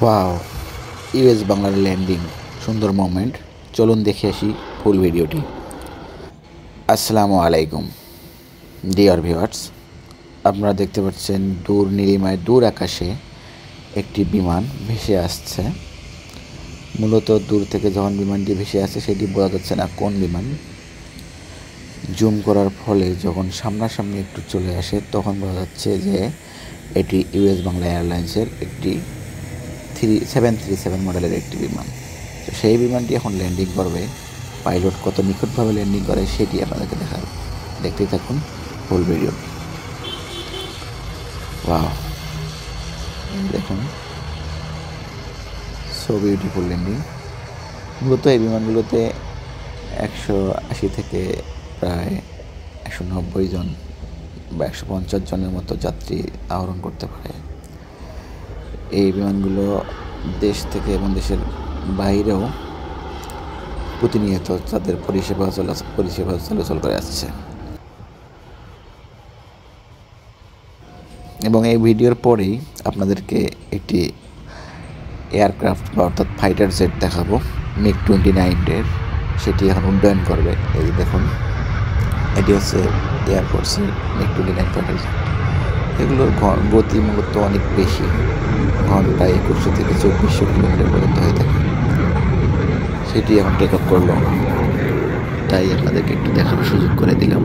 Wow, US বাংলার landing সুন্দর moment. চলুন দেখে আসি ফুল ভিডিওটি। আসসালামু আলাইকুম ডিয়ার ভিউয়ার্স, আপনারা দেখতে পাচ্ছেন দূর নীলিমায় দূর আকাশে একটি বিমান ভেসে আসছে। মূলত দূর থেকে যখন বিমানটি ভেসে আসছে সেটি বোঝা যাচ্ছে না কোন বিমান। জুম করার ফলে যখন সামনাসামনি একটু চলে আসে তখন বোঝা যাচ্ছে যে এটি ইউএস বাংলা এয়ারলাইন্সের একটি 737 মডেলের একটি বিমান। তো সেই বিমানটি এখন ল্যান্ডিং করবে। পাইলট কত নিখুঁতভাবে ল্যান্ডিং করে সেটি আপনাদেরকে দেখাবো। দেখতেই থাকুন ফুল ভিডিও। ওয়াও, দেখুন, সো বিউটিফুল ল্যান্ডিং। মূলত এই বিমানগুলোতে 180 থেকে প্রায় 190 জন বা 150 জনের মতো যাত্রী আহরণ করতে পারে। এই বিমানগুলো দেশ থেকে এবং দেশের বাইরেও প্রতিনিয়ত তাদের পরিষেবা চলাচল করে আসছে। এবং এই ভিডিওর পরেই আপনাদেরকে একটি এয়ারক্রাফট বা অর্থাৎ ফাইটার জেট দেখাবো, MiG-29 সেটি এখন উড্ডয়ন করবে। এই দেখুন, এটি হচ্ছে এয়ারফোর্সের MiG-29 ফাইটার জেট। এগুলোর গতি মূলত অনেক বেশি, ঘন্টায় 2100 থেকে 2400 কিলোমিটার পর্যন্ত হয়ে থাকে। সেটি এখন টেক অফ করলো, তাই আপনাদেরকে একটু দেখানোর সুযোগ করে দিলাম।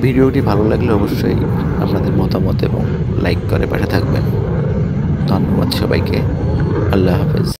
ভিডিওটি ভালো লাগলে অবশ্যই আপনাদের মতামত এবং লাইক করে পাশে থাকবেন। ধন্যবাদ সবাইকে। আল্লাহ হাফেজ।